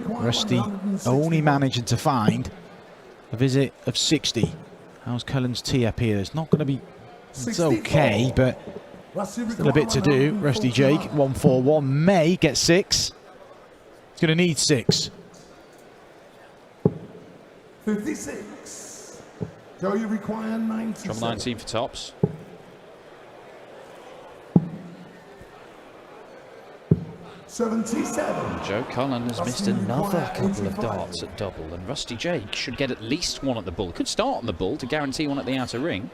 Rusty only managing to find a visit of 60. How's Cullen's tee up here? It's not going to be... It's okay, but still a bit to do. Rusty Jake, 141. May get 6. He's going to need 6. 56. Joe, you require 90. Trouble 19 for tops. Joe Cullen has missed another couple of darts at double, and Rusty Jake should get at least one at the bull. Could start on the bull to guarantee one at the outer ring.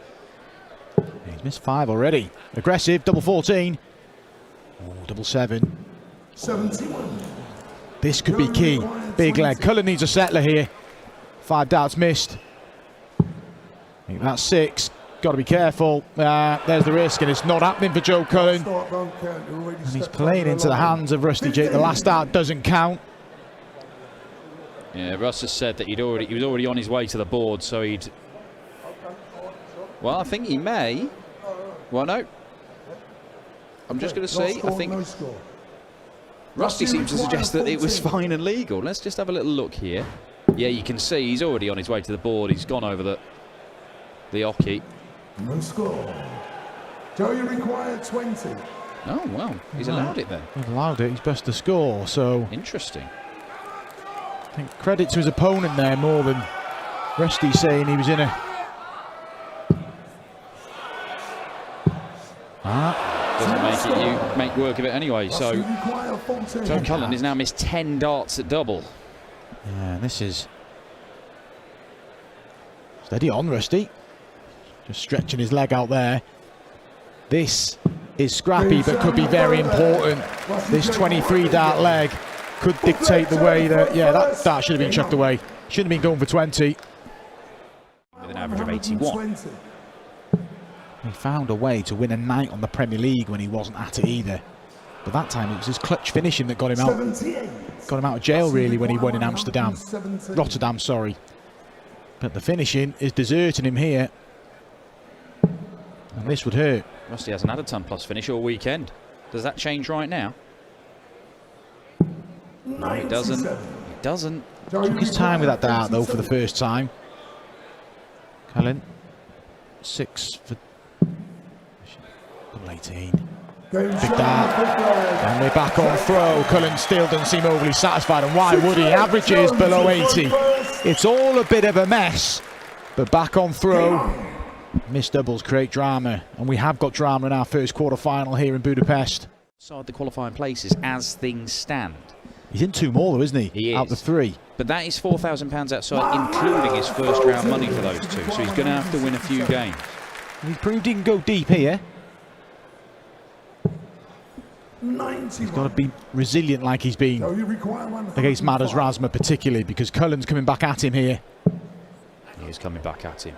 He's missed 5 already. Aggressive, double 14. Oh, double 7. 71. This could be key. Big leg. Cullen needs a settler here. 5 darts missed. I think that's 6. Got to be careful. There's the risk, and it's not happening for Joe Cullen. And he's playing into the hands of Rusty Jake. The last dart doesn't count. Yeah, Russ has said that he was already on his way to the board, so he'd... Well, I think he may. Well, no. I'm just going to see. I think Rusty seems to suggest that it was fine and legal. Let's just have a little look here. Yeah, you can see he's already on his way to the board. He's gone over the oche. No score. Joe, you require 20. Oh, well, he's allowed it then. He's allowed it. He's best to score, so... Interesting. I think credit to his opponent there more than Rusty saying he was in a... Doesn't make it, you make work of it anyway, so Joe Cullen has now missed 10 darts at double. Yeah, this is... Steady on, Rusty. Just stretching his leg out there. This is scrappy, but could be very important. This 23 dart leg could dictate the way that... Yeah, that dart should have been chucked away. Shouldn't have been going for 20. With an average of 81. He found a way to win a night on the Premier League when he wasn't at it either. But that time it was his clutch finishing that got him out. Got him out of jail really when he won in Amsterdam. Rotterdam, sorry. But the finishing is deserting him here. And this would hurt. Rusty hasn't had a ton plus finish all weekend. Does that change right now? No, it doesn't. It doesn't. Took his time with that dart though for the first time. Cullen. 6 for... 18. Big dart. And we're back on throw. Cullen still doesn't seem overly satisfied. And why would he? Averages below 80. It's all a bit of a mess. But back on throw. Missed doubles create drama. And we have got drama in our first quarter-final here in Budapest. Side the qualifying places as things stand. He's in 2 more though, isn't he? He is. Out the 3. But that is £4,000 outside, including his first round money for those 2. So he's going to have to win a few games. And he's proved he can go deep here. He's got to be resilient like he's been against Madas Razma particularly, because Cullen's coming back at him here. He is coming back at him.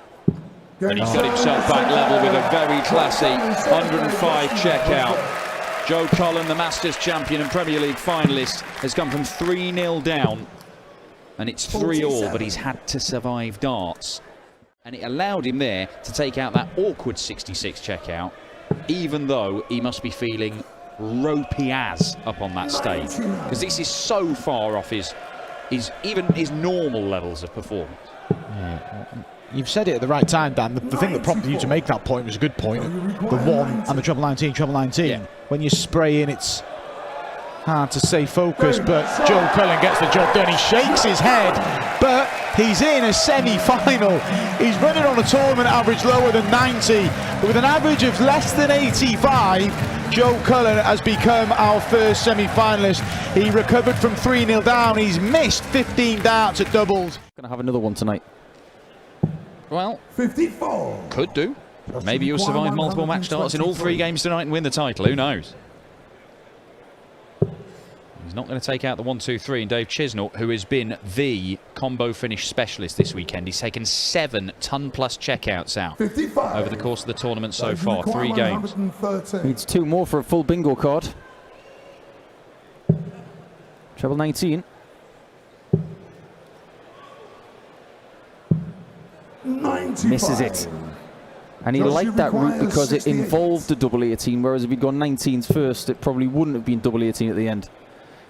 And he's got himself back level with a very classy 105 checkout. Joe Cullen, the Masters champion and Premier League finalist, has come from 3-0 down. And it's 3-all, but he's had to survive darts. And it allowed him there to take out that awkward 66 checkout, even though he must be feeling ropey as up on that stage, because this is so far off his normal levels of performance. Yeah. You've said it at the right time, Dan. The thing that prompted you to make that point was a good point. The 1 and the treble 19. Yeah. When you spray in, it's hard to stay focused, but Joe Cullen gets the job done. He shakes his head, but he's in a semi-final. He's running on a tournament average lower than 90, but with an average of less than 85, Joe Cullen has become our first semi-finalist. He recovered from 3-0 down. He's missed 15 darts at doubles. Going to have another one tonight. Well, 54. Could do. Maybe he'll survive multiple match starts in all 3 games tonight and win the title. Who knows? He's not going to take out the 1-2-3, and Dave Chisnall, who has been the combo finish specialist this weekend, he's taken 7 ton-plus checkouts out over the course of the tournament so far. 3 games. Needs 2 more for a full bingo card. Treble 19. 95. Misses it. And he liked that route because it involved a double 18, whereas if he'd gone 19s first, it probably wouldn't have been double 18 at the end.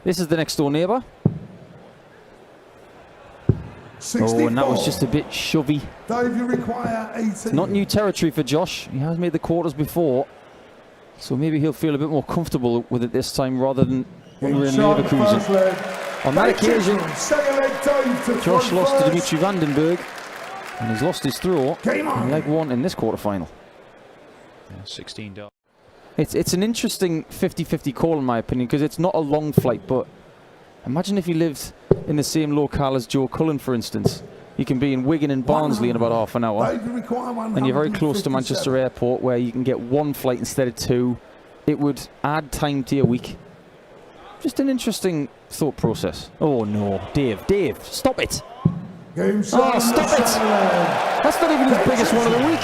This is the next door neighbour. Oh, and that was just a bit shovey. Dave, you require 18. It's not new territory for Josh. He has made the quarters before, so maybe he'll feel a bit more comfortable with it this time rather than when we were in Leverkusen. On that occasion, Josh lost to Dimitri Vandenberg, and he's lost his throw in leg one in this quarterfinal. Yeah, 16 darts. It's an interesting 50-50 call in my opinion, because it's not a long flight, but imagine if you lived in the same locale as Joe Cullen, for instance. You can be in Wigan and Barnsley in about half an hour, and you're very close to Manchester Airport, where you can get one flight instead of two. It would add time to your week. Just an interesting thought process. Oh no, Dave, stop it! Oh, stop it! That's not even his biggest one of the week.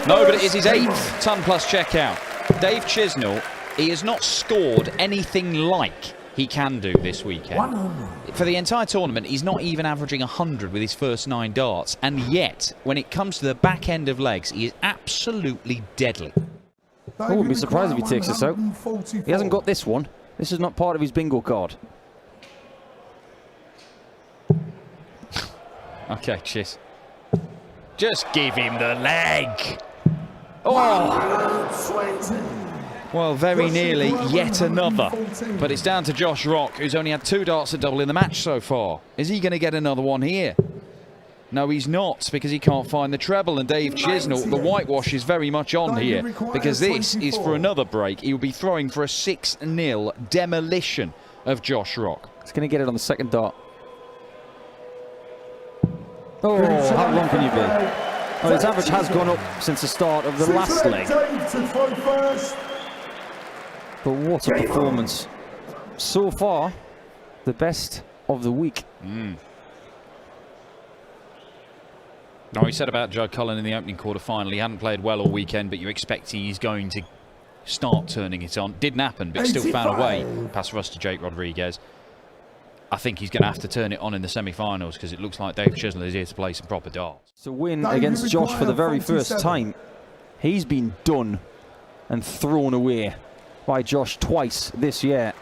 No, but it is his 8th ton-plus checkout. Dave Chisnall, he has not scored anything like he can do this weekend. For the entire tournament, he's not even averaging 100 with his first 9 darts, and yet, when it comes to the back end of legs, he is absolutely deadly. I wouldn't be surprised if he takes this out. He hasn't got this one. This is not part of his bingo card. Okay, cheers. Just give him the leg. Oh! Well, very nearly yet another. But it's down to Josh Rock, who's only had 2 darts at double in the match so far. Is he going to get another one here? No, he's not, because he can't find the treble. And Dave Chisnall, the whitewash is very much on here, because this is for another break. He will be throwing for a 6-0 demolition of Josh Rock. He's going to get it on the second dart. Oh, how long can you be? Oh, his average has gone up since the start of the last leg. But what a performance. So far, the best of the week. No, he said about Joe Cullen in the opening quarter-final, he hadn't played well all weekend, but you're expecting he's going to start turning it on. Didn't happen, but still found a way past Rusty Jake Rodriguez. I think he's going to have to turn it on in the semi-finals, because it looks like Dave Chisnall is here to play some proper darts. To win against Josh for the very first time, he's been done and thrown away by Josh twice this year.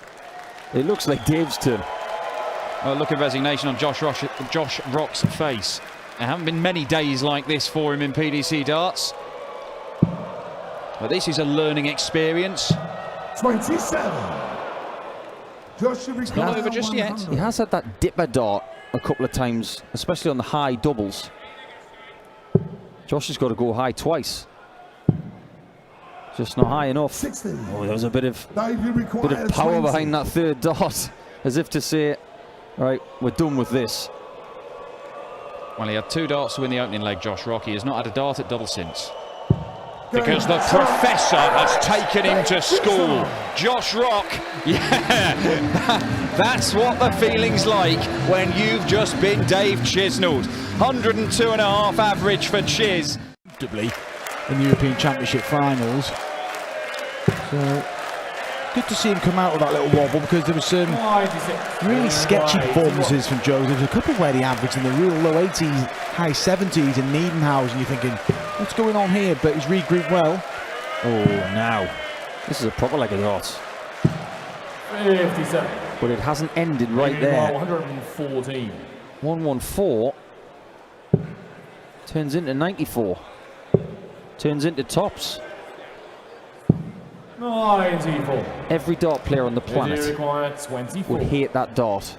It looks like Dave's turn. A look of resignation on Josh Rock's face. There haven't been many days like this for him in PDC darts. But this is a learning experience. 27. It's not over just yet. He has had that dipper dart a couple of times, especially on the high doubles. Josh has got to go high twice. Just not high enough. Oh, there was a bit of power behind that third dart, as if to say, right, we're done with this. Well, he had 2 darts to win the opening leg, Josh Rock. He has not had a dart at double since. Because the professor has taken him to school. Josh Rock, yeah, that's what the feeling's like when you've just been Dave Chisnall. 102.5 average for Chiz. In the European Championship finals. So good to see him come out with that little wobble, because there was some really sketchy performances from Joe. There was a couple where he averaged in the real low 80s, high 70s in Niedenhausen. You're thinking, what's going on here? But he's regrouped well. Oh, now this is a proper leg of darts. 57. But it hasn't ended right there. 114. 114 turns into 94. Turns into tops. 94. Every dart player on the planet would hate that dart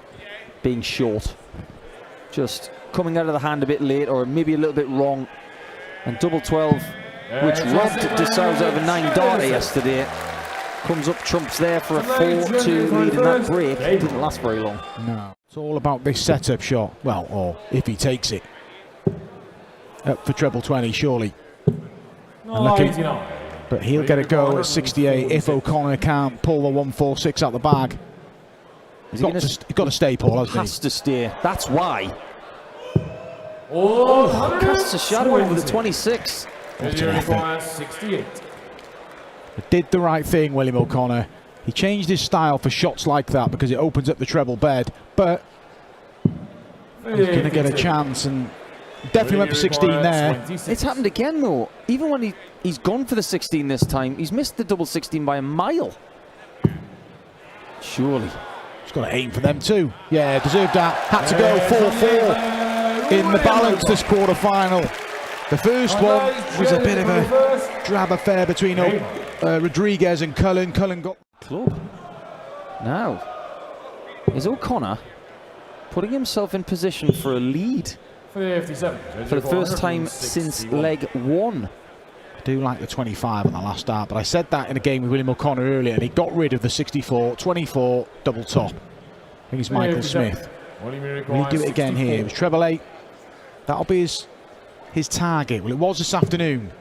being short. Just coming out of the hand a bit late, or maybe a little bit wrong. And double 12, which robbed De Sousa of a 9-darter yesterday, comes up trumps there for a 4-2 lead in that break. It didn't last very long. No. It's all about this setup shot. Well, or if he takes it. Up for treble 20, surely. But he'll get a go at 68 if O'Connor can't pull the 146 out the bag. He's got to stay, Paul, hasn't he? Has to stay. That's why. Oh, casts a shadow over the 26. What an effort. 68. Did the right thing, William O'Connor. He changed his style for shots like that because it opens up the treble bed, but he's going to get a chance, and definitely went for 16 there. It's happened again, though. Even when he's gone for the 16 this time, he's missed the double 16 by a mile. Surely He's got to aim for them too. Yeah, deserved that. Had to go 4-4 in the balance this quarter-final. The first one was a bit of a drab affair between Rodriguez and Cullen. Cullen got... Club. Now, is O'Connor putting himself in position for a lead 57. for the first time since leg 1? I do like the 25 on the last start, but I said that in a game with William O'Connor earlier, and he got rid of the 64, 24, double top. I think it's Michael Smith. Will he do it again here? It was treble 8. That'll be his target. Well, it was this afternoon.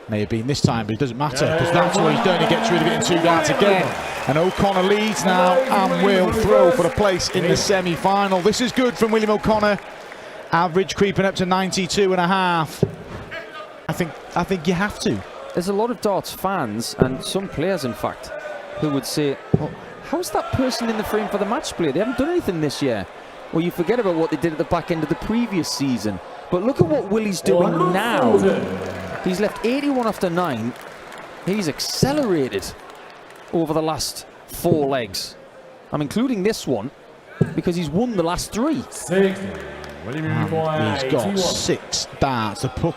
May have been this time, but it doesn't matter, because that's what he's done. He gets rid of it in 2 darts again. And O'Connor leads now and will throw for the place in the semi-final. This is good from William O'Connor. Average creeping up to 92.5. I think you have to. There's a lot of darts fans, and some players, in fact, who would say, well, how's that person in the frame for the match play? They haven't done anything this year. Well, you forget about what they did at the back end of the previous season. But look at what Willie's doing now. He's left 81 after 9. He's accelerated over the last 4 legs. I'm including this one because he's won the last 3. 60. He's got 6 darts to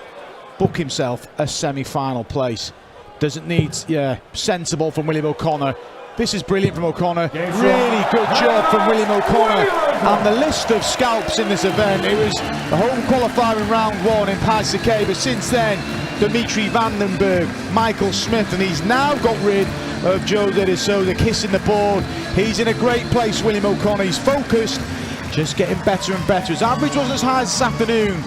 book himself a semi-final place. Doesn't need, sensible from William O'Connor. This is brilliant from O'Connor. Really good job from William O'Connor. And the list of scalps in this event, it was the home qualifier in round 1 in Pas-de-Calais, but since then, Dimitri Vandenberg, Michael Smith, and he's now got rid of Jose de Sousa kissing the board. He's in a great place, William O'Connor. He's focused, just getting better and better. His average wasn't as high as this afternoon,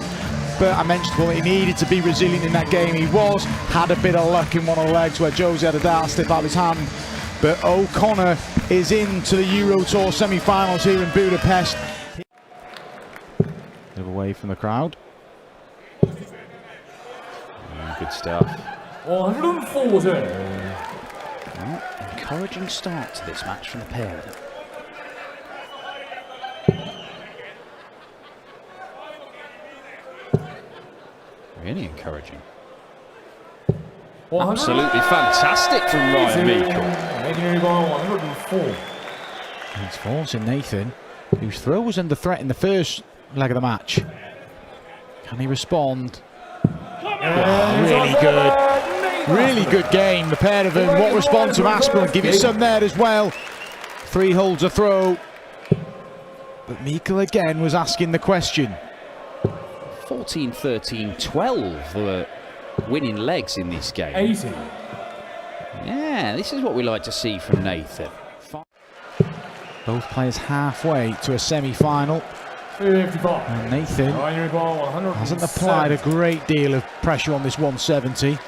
but I mentioned, well, he needed to be resilient in that game. He had a bit of luck in one of the legs where Jose had a dart slip out of his hand. But O'Connor is into the Euro Tour semi-finals here in Budapest. Move away from the crowd. Good stuff. 140. Encouraging start to this match from the pair of them. Really encouraging. Absolutely fantastic from Ryan Meikle. 104. He's forcing Nathan, whose throw was under threat in the first leg of the match. Can he respond? Really good. Really good game, the pair of them. What response from Aspinall? Give it some there as well. 3 holds a throw. But Meikle again was asking the question. 14, 13, 12 were winning legs in this game. 80. Yeah, this is what we like to see from Nathan. Both players halfway to a semi-final. 55. And Nathan hasn't applied a great deal of pressure on this 170.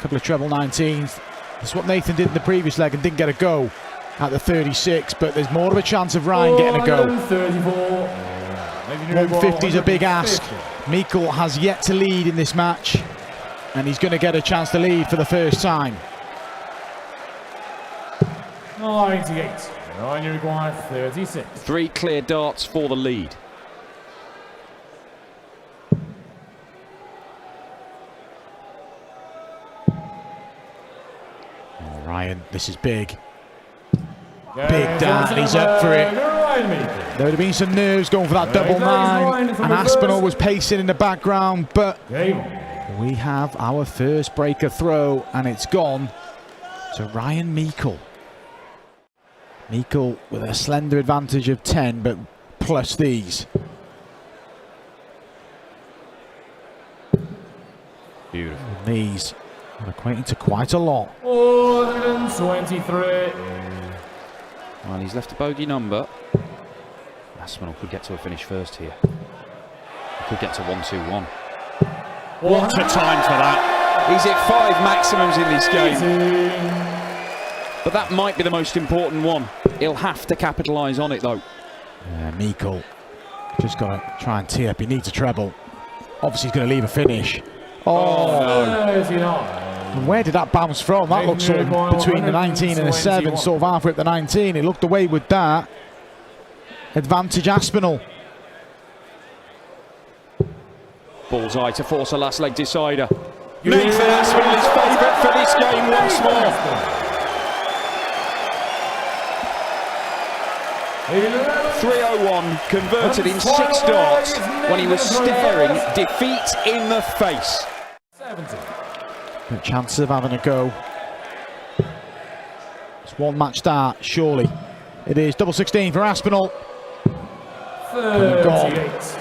Couple of treble 19s. That's what Nathan did in the previous leg and didn't get a go at the 36, but there's more of a chance of Ryan getting a go. 150 is a big ask. Meikle has yet to lead in this match, and he's going to get a chance to lead for the first time. 98. Ryan Uruguay 36. 3 clear darts for the lead. Ryan, this is big. Big dart, he's up for it. There would have been some nerves going for that double 9, and Aspinall was pacing in the background, but we have our first breaker throw, and it's gone to Ryan Meikle. Meikle with a slender advantage of 10, but plus these. Beautiful. These are equating to quite a lot. 123. Well, he's left a bogey number. Aspinall could get to a finish first here. He could get to 1-2-1. What a time for that. He's hit 5 maximums in this game. But that might be the most important one. He'll have to capitalise on it, though. Yeah, Meikle just got to try and tee up. He needs a treble. Obviously, he's going to leave a finish. Oh, no. Where did that bounce from? That looked sort of between the 19 and the 7, sort of halfway up the 19. It looked away with that. Advantage Aspinall. Bullseye to force a last leg decider. Nathan Aspinall is favourite for this game once more. 301 converted in 6 darts when he was staring defeat in the face. 70. Good chance of having a go. It's one match start, surely. It is double 16 for Aspinall. 38.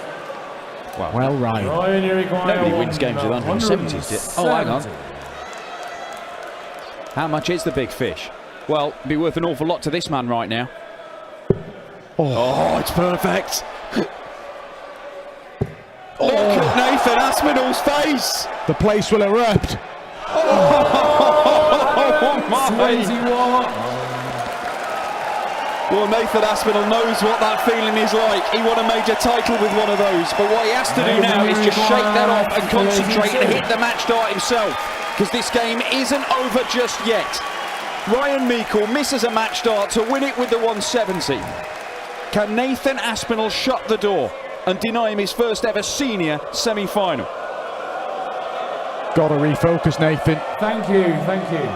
Well, Ryan. Ryan Uruguay Nobody wins games with 170s, did? Oh, hang on. 170. How much is the big fish? Well, it'd be worth an awful lot to this man right now. Oh, it's perfect. Look at Nathan Aspinall's face. The place will erupt. Oh my! 21. Well, Nathan Aspinall knows what that feeling is like. He won a major title with one of those, but what he has to do now is just shake that off and concentrate and hit the match dart himself, because this game isn't over just yet. Ryan Meikle misses a match dart to win it with the 170. Can Nathan Aspinall shut the door and deny him his first ever senior semi-final? Got to refocus, Nathan. Thank you, thank you.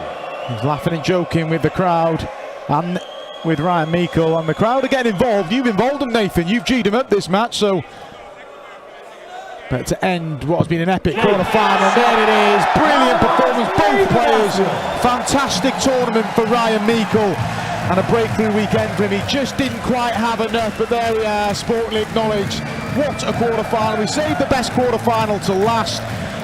He's laughing and joking with the crowd and with Ryan Meikle, and the crowd are getting involved. You've involved them, Nathan. You've G'd him up this match, so. But to end what has been an epic quarter-final, there it is. Brilliant performance, both players. Fantastic tournament for Ryan Meikle, and a breakthrough weekend for him. He just didn't quite have enough, but there we are, sportingly acknowledged. What a quarter-final. We saved the best quarter-final to last.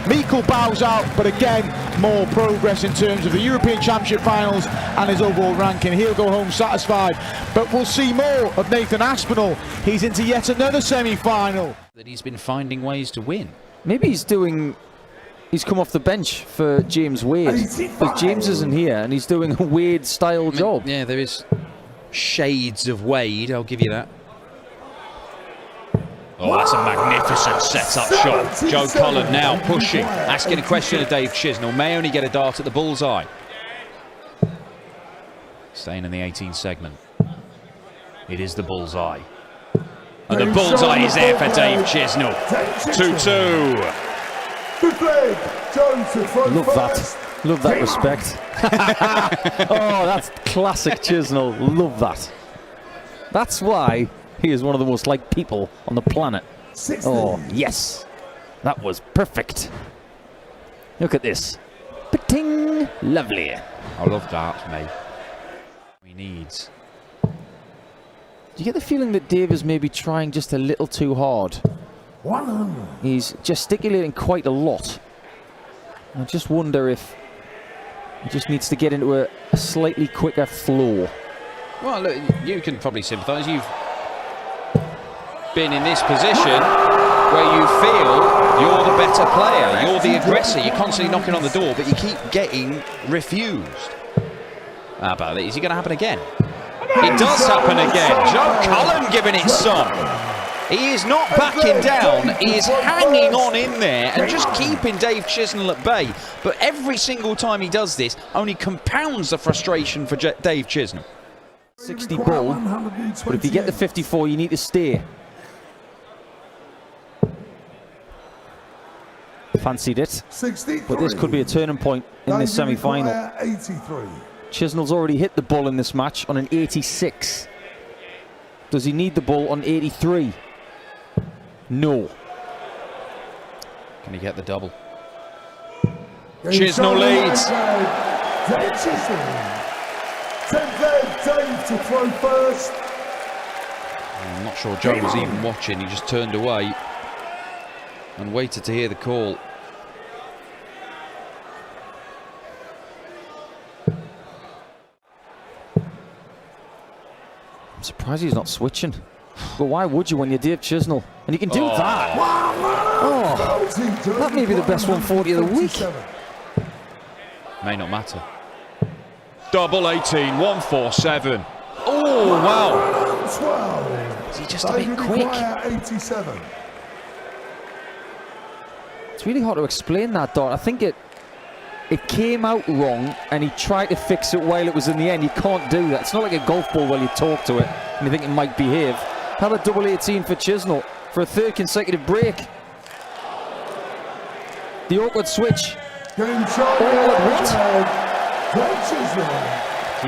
Meikle bows out, but again, more progress in terms of the European Championship finals and his overall ranking. He'll go home satisfied, but we'll see more of Nathan Aspinall. He's into yet another semi-final. That he's been finding ways to win. Maybe he's come off the bench for James Wade, because James isn't here and he's doing a Wade-style job. Yeah, there is shades of Wade, I'll give you that. Oh, that's a magnificent set-up shot. Joe Cullen now pushing, asking a question of Dave Chisnall. May only get a dart at the bullseye. Staying in the 18 segment. It is the bullseye. And the bullseye is there for Dave Chisnall. 2-2. Love that. Love that respect. Oh, that's classic Chisnall. Love that. That's why he is one of the most liked people on the planet. 60. Oh, yes. That was perfect. Look at this. Ba-ting. Lovely. I love that, mate. He needs. Do you get the feeling that Dave is maybe trying just a little too hard? 100. He's gesticulating quite a lot. I just wonder if he just needs to get into a slightly quicker flow. Well, look, you can probably sympathise. You've been in this position where you feel you're the better player, you're the aggressor, you're constantly knocking on the door, but you keep getting refused. How about it? Is it going to happen again? It does happen again. Joe Cullen giving it some. He is not backing down, he is hanging on in there and just keeping Dave Chisnall at bay. But every single time he does this, only compounds the frustration for Dave Chisnall. 60 ball, but if you get the 54, you need to stay. Fancied it, but this could be a turning point in this semi-final. Chisnall's already hit the ball in this match on an 86. Does he need the ball on 83? No. Can he get the double? Chisnall leads. Dave to throw first. I'm not sure Joe was even watching. He just turned away and waited to hear the call. I'm surprised he's not switching. But why would you when you're Dave Chisnall? And you can do that. Oh, that may be the best 140 of the week. May not matter. Double 18, 147. Oh, wow. Is he just a bit quick? 87. It's really hard to explain that, Don. I think it came out wrong and he tried to fix it while it was in the end. You can't do that. It's not like a golf ball where you talk to it and you think it might behave. Another double 18 for Chisnall for a third consecutive break. The awkward switch. All at once.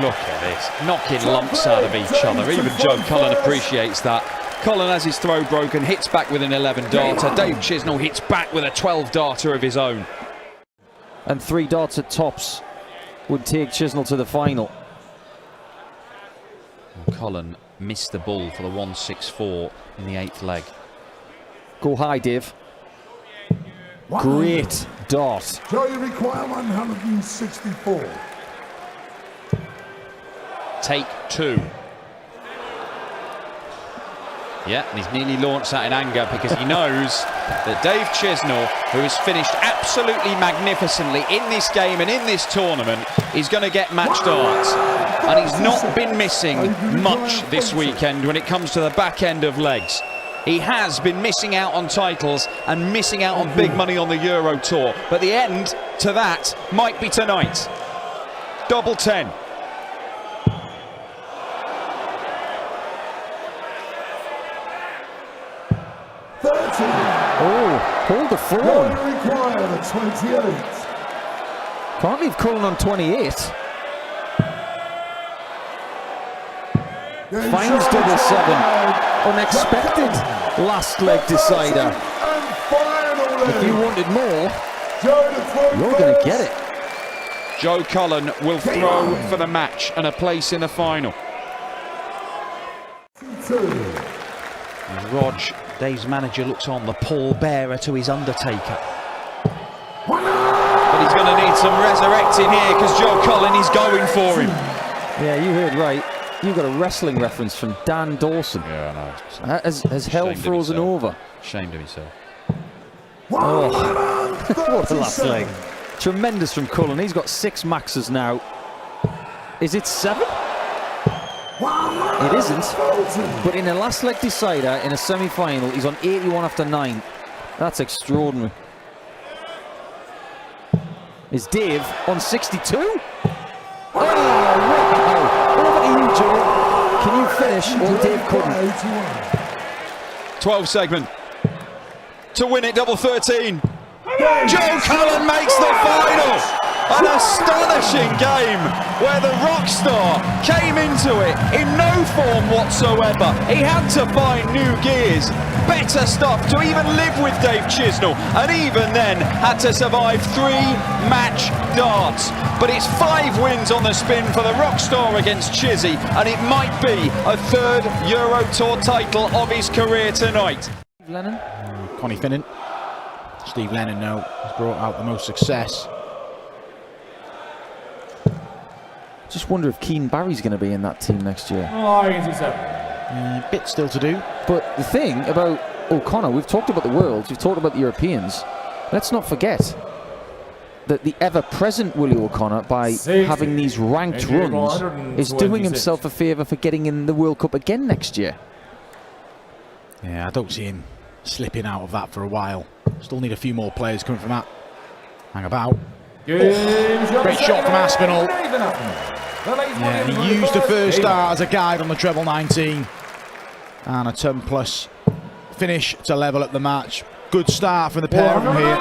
Look at this, knocking lumps out of each other. Even Joe Cullen appreciates that. Cullen has his throw broken, hits back with an 11 darter. Dave Chisnell hits back with a 12 darter of his own. And 3 darts at tops would take Chisnell to the final. Cullen missed the ball for the 164 in the 8th leg. Go high, Dave. Great dart. So you require 164. Take 2. Yeah, and he's nearly launched that in anger because he knows that Dave Chisnell, who has finished absolutely magnificently in this game and in this tournament, is going to get match darts. And he's not been missing much this weekend when it comes to the back end of legs. He has been missing out on titles and missing out on big money on the Euro Tour. But the end to that might be tonight. Double 10. Oh, hold the So phone. you require the 28. Can't leave Cullen on 28. Finds double 7. Unexpected last leg decider. And finally, If you wanted more, Joe to throw you're going to first. get it. Joe Cullen will throw for the match and a place in the final. 2. Rog, Dave's manager, looks on, the pallbearer to his Undertaker. But he's going to need some resurrecting here because Joe Cullen is going for him. Yeah, you heard right. You got a wrestling reference from Dan Dawson. Yeah, I know. Has hell Ashamed of frozen himself. over? Ashamed of himself. What a last leg. Tremendous from Cullen. He's got 6 maxes now. Is it 7? It isn't. But in a last leg decider, in a semi-final, he's on 81 after 9. That's extraordinary. Is Dave on 62? Oh, wow. Over to you, Joe. Can you finish? Well, Dave couldn't. 12 segment. To win it, double 13. Joe Cullen makes the final. An astonishing game where the rock star came into it in no form whatsoever. He had to find new gears, better stuff to even live with Dave Chisnell, and even then had to survive 3 match darts. But it's 5 wins on the spin for the rock star against Chizzy, and it might be a 3rd Euro Tour title of his career tonight. Lennon? Connie Finnan. Steve Lennon now has brought out the most success. Just wonder if Keane Barry's going to be in that team next year. Oh, I can see 7. Bit still to do. But the thing about O'Connor, we've talked about the Worlds, we've talked about the Europeans. Let's not forget that the ever-present Willie O'Connor, by 60. having these ranked Injury runs, is doing 126. himself a favour for getting in the World Cup again next year. Yeah, I don't see him slipping out of that for a while. Still need a few more players coming from that. Hang about. Great shot from Aspinall. Yeah, he used the first start as a guide on the treble 19. And a 10 plus finish to level up the match. Good start from the pair of them here.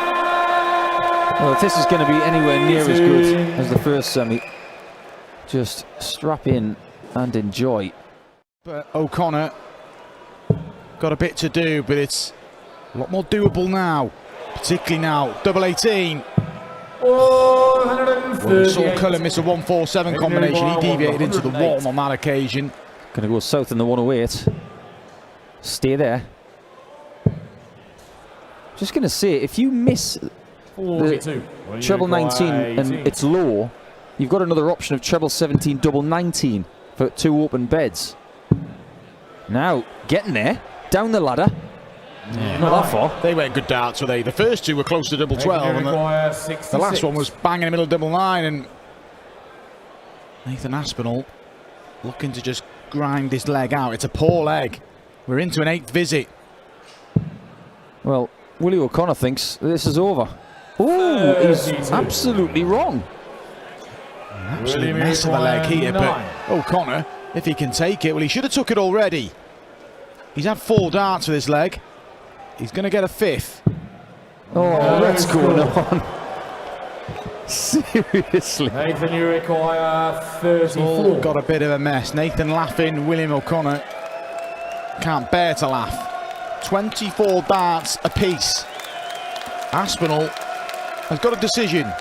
Well, if this is going to be anywhere near as good as the first semi, just strap in and enjoy. But O'Connor got a bit to do, but it's a lot more doable now. Particularly now, double 18. Well, we saw Cullen miss a 147 combination. He deviated into the wall on that occasion. Going to go south in the 108. Stay there. Just going to say, if you miss 42. treble 19 and it's low, you've got another option of treble 17, double 19 for 2 open beds. Now, getting there, down the ladder. Yeah. Not that far. They weren't good darts, were they? The first 2 were close to double 12, and the last one was bang in the middle of double 9. And Nathan Aspinall looking to just grind this leg out. It's a poor leg. We're into an 8th visit. Well, Willie O'Connor thinks this is over. Ooh, he's 32. absolutely wrong. An absolute mess of a leg here, but O'Connor, if he can take it, well, he should have took it already. He's had 4 darts for this leg. He's going to get a 5th. Oh, what's going on? Seriously. Nathan, you require It's all 34. got a bit of a mess. Nathan laughing, William O'Connor can't bear to laugh. 24 darts apiece. Aspinall has got a decision.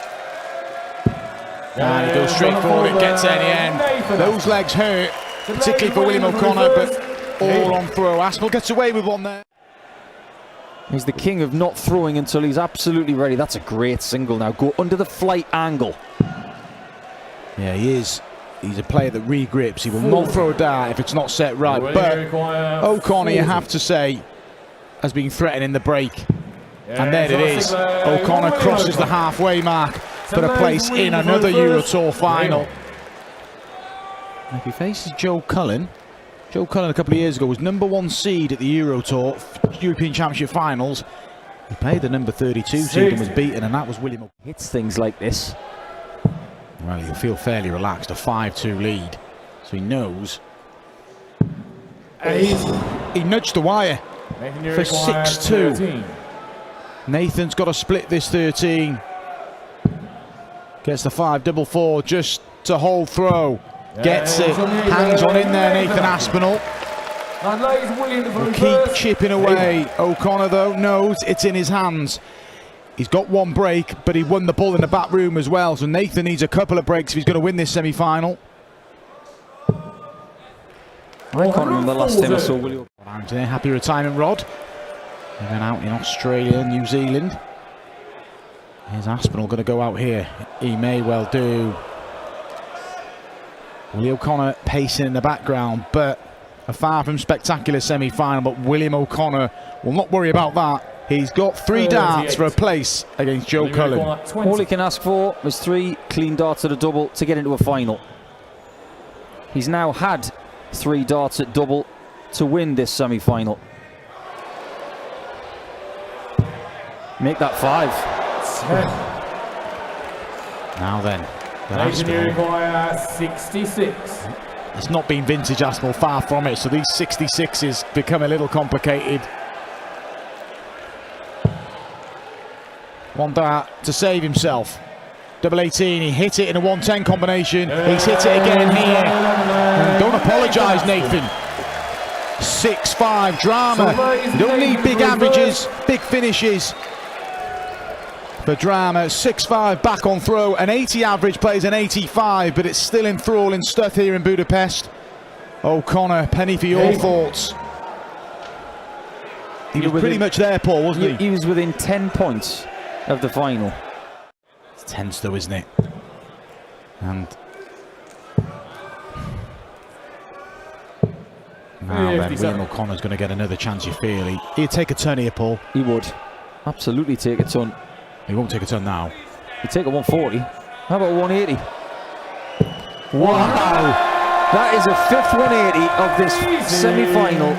And he goes straight forward, it gets there in the end. Those legs hurt, particularly for William O'Connor, but all on throw. Aspinall gets away with one there. He's the king of not throwing until he's absolutely ready. That's a great single now. Go under the flight angle. Yeah, he is. He's a player that regrips. He will not throw a dart if it's not set right. But O'Connor, you have to say, has been threatening the break. And there it is. O'Connor crosses the halfway mark for a place in another Euro Tour final. And if he faces Joe Cullen, Joe Cullen a couple of years ago was #1 seed at the Euro Tour European Championship Finals. He played the number 32 seed and was beaten, and that was William O'Connor. Hits things like this. Well, he'll feel fairly relaxed, a 5-2 lead. So he knows. He nudged the wire for 6-2. Nathan's got to split this 13. Gets the 5-4-4 just to hold throw. Gets it. Hangs on in there, Nathan Aspinall. Will keep chipping away. O'Connor, though, knows it's in his hands. He's got one break, but he won the ball in the back room as well. So Nathan needs a couple of breaks if he's going to win this semi-final. I can't remember the last time I saw William. Anthony, happy retirement, Rod. He went out in Australia, New Zealand. Here's Aspinall going to go out here. He may well do. Willie O'Connor pacing in the background, but a far from spectacular semi-final. But William O'Connor will not worry about that. He's got 3 darts for a place against Joe Cullen. All he can ask for is 3 clean darts at a double to get into a final. He's now had 3 darts at double to win this semi-final. Make that 5. Now then, Nathan, you require 66. it's not been vintage Aspinall, far from it. So these 66s become a little complicated. One dart to save himself. Double 18, he hit it in a 110 combination. He's hit it again here. And don't apologise, Nathan. 6-5 drama. You don't need big averages, big finishes. For drama, 6-5 back on throw. An 80 average plays an 85, but it's still enthralling stuff here in Budapest. O'Connor, penny for your thoughts. He was pretty much there, Paul, wasn't he? He was within 10 points of the final. It's tense though, isn't it? And now then, William O'Connor's going to get another chance, you feel. He'd take a turn here, Paul. He would absolutely take a ton. He won't take a turn now. He'd take a 140. How about 180? Wow! That is a 5th 180 of this semi-final.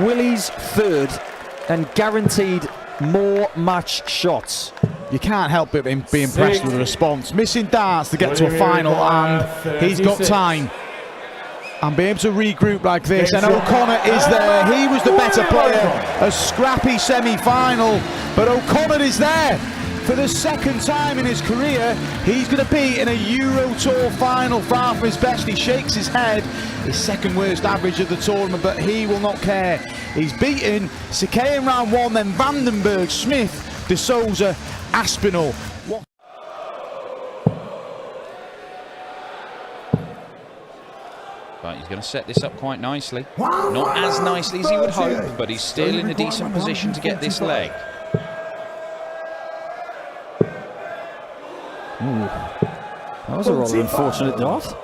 Willie's 3rd and guaranteed more match shots. You can't help but be impressed with the response. Missing darts to get to a final, and he's got time. And be able to regroup like this. And O'Connor is there. He was the better player. A scrappy semi-final, but O'Connor is there. For the 2nd time in his career, he's going to be in a Euro Tour final, far from his best. He shakes his head, his 2nd worst average of the tournament, but he will not care. He's beaten Sakay in round 1, then Vandenberg, Smith, De Souza, Aspinall. But he's going to set this up quite nicely. Not as nicely as he would hope, but he's still in a decent position to get this leg. That was a rather unfortunate dart.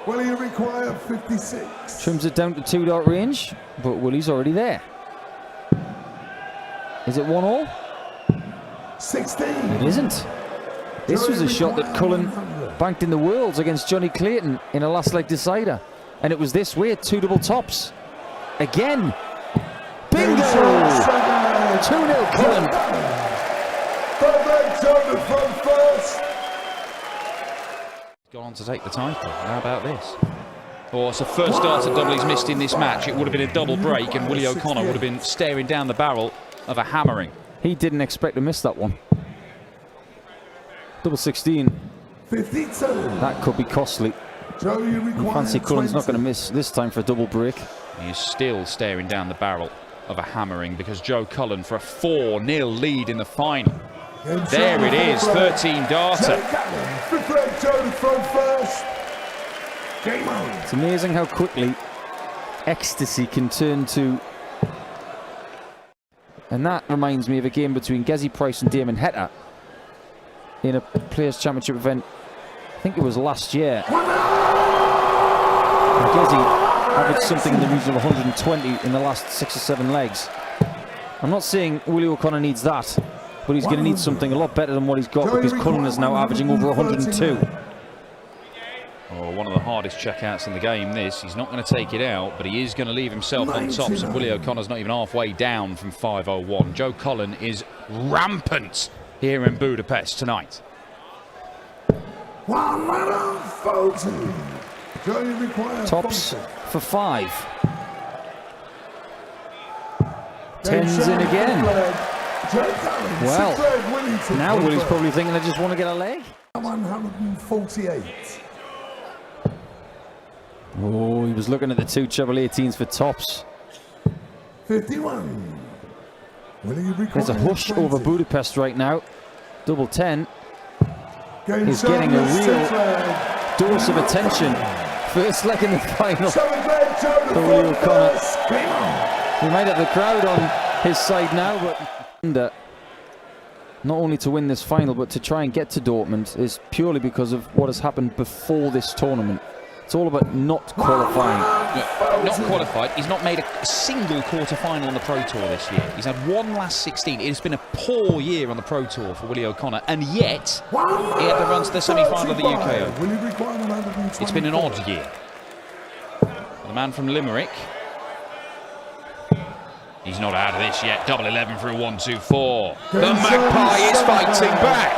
Will you require 56? Trims it down to 2 dart range, but Willie's already there. Is it 1-all? 16. It isn't. This was a shot that Cullen banked in the Worlds against Johnny Clayton in a last leg decider. And it was this way, 2 double tops. Again. Bingo! 2-0 Cullen. Gone on to take the title. How about this? Oh, it's the first dart at double he's missed in this match. It would have been a double break, and Willie O'Connor would have been staring down the barrel of a hammering. He didn't expect to miss that one. Double 16. 52. That could be costly. Joe, you require Fancy Cullen's not 20. going to miss this time for a double break. He is still staring down the barrel of a hammering because Joe Cullen for a 4-0 lead in the final. And There Joe it is, with the 13 darter. Joe Cullen, fifth leg, Joe to throw first. Game on. It's amazing how quickly ecstasy can turn to... And that reminds me of a game between Gezi Price and Damon Heta in a Players' Championship event. I think it was last year. And Gezi averaged something in the region of 120 in the last 6 or 7 legs. I'm not saying Willie O'Connor needs that, but he's going to need something a lot better than what he's got because Cullen is now averaging over 102. Oh, one of the hardest checkouts in the game, this. He's not going to take it out, but he is going to leave himself on top. So Willie O'Connor's not even halfway down from 5:01. Joe Cullen is rampant here in Budapest tonight. 140. Joe, you require Tops 40. for 5. 10s in again. Joe Cullen, Well, sixth leg, Willie to Now throw Willie's first. probably thinking I just want to get a leg. 148. Oh, he was looking at the 2 treble 18s for tops. 51. Willie, you There's a require hush 20. over Budapest right now. Double 10. Game He's getting a champion, real sixth leg. dose of attention. First leg in the final. Seventh leg, Joe to For throw Willie O'Connor. first. Game on. He might have the crowd on his side now, but not only to win this final, but to try and get to Dortmund is purely because of what has happened before this tournament. It's all about not qualifying. Not qualified. He's not made a single quarter-final on the Pro Tour this year. He's had one last 16. It has been a poor year on the Pro Tour for Willie O'Connor, and yet he had to run to the semi-final of the UK Open. Willie require 124. It's been an odd year. The man from Limerick. He's not out of this yet. Double 11 through 1-2-4. The Magpie is fighting back.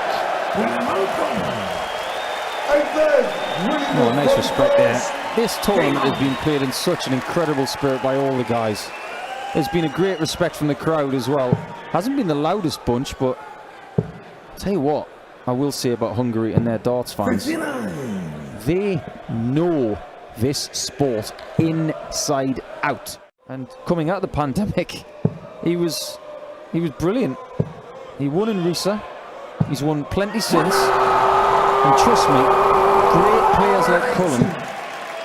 Oh, nice respect there. This tournament has been played in such an incredible spirit by all the guys. There's been a great respect from the crowd as well. Hasn't been the loudest bunch, but I'll tell you what I will say about Hungary and their darts fans. 59. They know this sport inside out. And coming out of the pandemic, he was brilliant. He won in Riesa. He's won plenty since. And trust me, great players like Cullen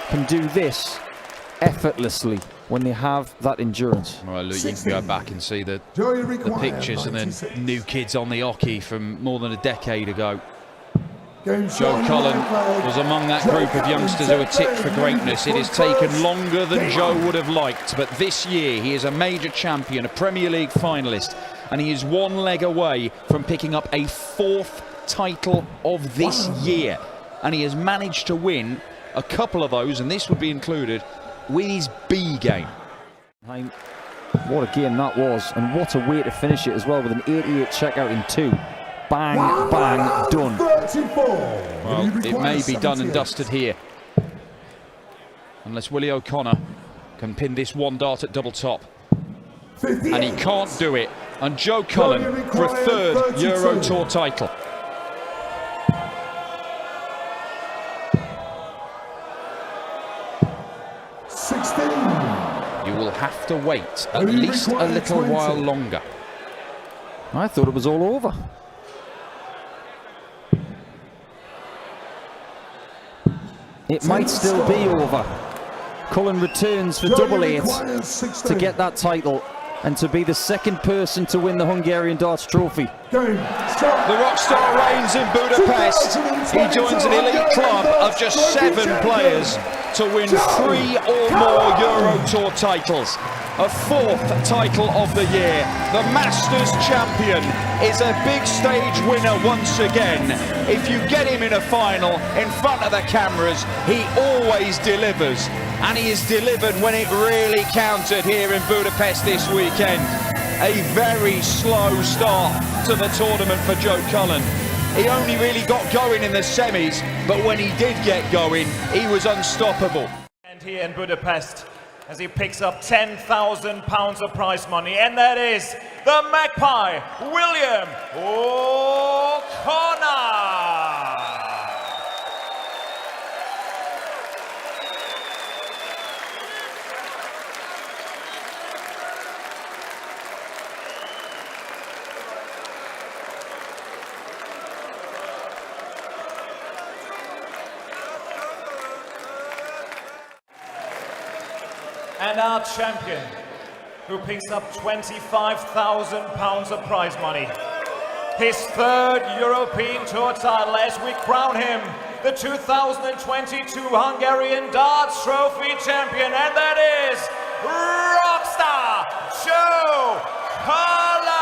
can do this effortlessly when they have that endurance. Well, look, you can go back and see the Joe, you require pictures and then 96. new kids on the hockey from more than a decade ago. Game Joe champion, Cullen ninth leg. was among that Joe group of Cullen, youngsters who are tenth tipped for leg, greatness. It Willie has taken first. longer than Game Joe on. would have liked, but this year he is a major champion, a Premier League finalist, and he is one leg away from picking up a 4th title of this year. And he has managed to win a couple of those, and this would be included, with his B game. What a game that was, and what a way to finish it as well, with an 88 checkout in 2. Bang, bang, done. 34. Well, Willie it may be requires done and 78. dusted here. Unless Willie O'Connor can pin this one dart at double top. 58. And he can't do it. And Joe Cullen for a 3rd Euro Tour title. You will have to wait at Willie least a requires little 20. while longer. I thought it was all over. It might still be over. Cullen returns for double 8 to get that title and to be the 2nd person to win the Hungarian Darts Trophy. Game The rockstar reigns in Budapest. He joins an elite club of just 7 players to win 3 or more Euro Tour titles. A 4th title of the year. The Masters champion is a big stage winner once again. If you get him in a final in front of the cameras, he always delivers. And he has delivered when it really counted here in Budapest this weekend. A very slow start to the tournament for Joe Cullen. He only really got going in the semis, but when he did get going, he was unstoppable. And here in Budapest, as he picks up £10,000 of prize money, and that is the Magpie, William O'Connor. And our champion, who picks up £25,000 of prize money. His third European Tour title as we crown him the 2022 Hungarian Darts Trophy champion, and that is Rockstar Joe Cullen.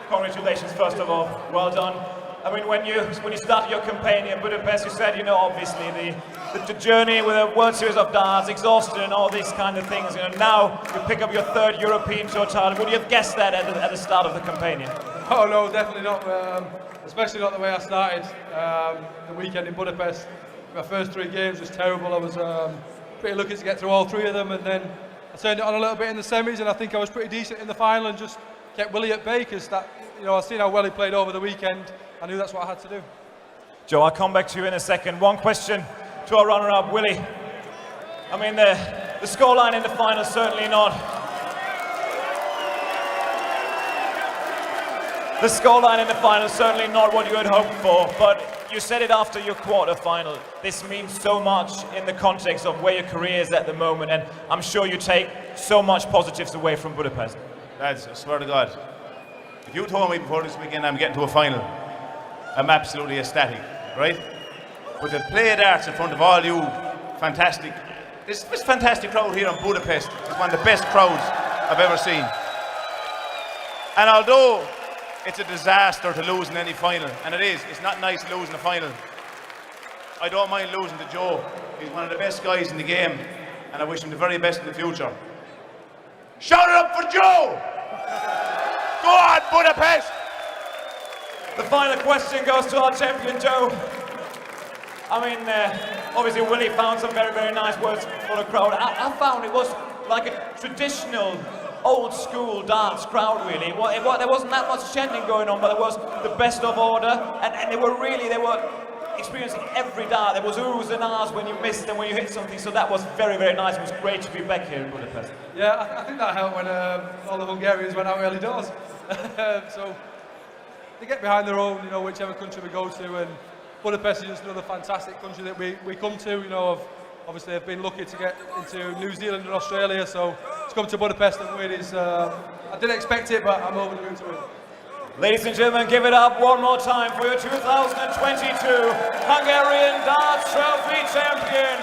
Congratulations, first of all, well done. I mean, when you started your campaign in Budapest, you said, obviously the journey with a World Series of Darts, exhausted and all these kind of things. Now you pick up your third European Tour title. Would you have guessed that at the start of the campaign? Oh no, definitely not. Especially not the way I started the weekend in Budapest. My first 3 games was terrible. I was pretty lucky to get through all 3 of them, and then I turned it on a little bit in the semis, and I think I was pretty decent in the final and just kept Willie at bay because I've seen how well he played over the weekend. I knew that's what I had to do. Joe, I'll come back to you in a second. One question to our runner-up, Willie. I mean, the scoreline in the final certainly not. The scoreline in the final certainly not what you had hoped for, but you said it after your quarter-final. This means so much in the context of where your career is at the moment, and I'm sure you take so much positives away from Budapest. Lads, I swear to God, if you told me before this weekend I'm getting to a final, I'm absolutely ecstatic, right? But to play darts in front of all you fantastic, this fantastic crowd here in Budapest is one of the best crowds I've ever seen. And although it's a disaster to lose in any final, and it's not nice losing a final, I don't mind losing to Joe. He's one of the best guys in the game, and I wish him the very best in the future. Shout it up for Joe! Go on, Budapest! The final question goes to our champion, Joe. I mean, obviously Willie found some very, very nice words for the crowd. I found it was like a traditional, old-school darts crowd, really. There wasn't that much chanting going on, but there was the best of order, and they were experiencing every dart. There was oohs and ahs when you missed and when you hit something, so that was very, very nice. It was great to be back here in Budapest. Yeah, I think that helped when all the Hungarians went out early doors. So they get behind their own, whichever country we go to, and Budapest is just another fantastic country that we come to. Obviously I've been lucky to get into New Zealand and Australia, so to come to Budapest and win is, I didn't expect it, but I'm over the moon to win. Ladies and gentlemen, give it up one more time for your 2022 Hungarian Darts Trophy champion,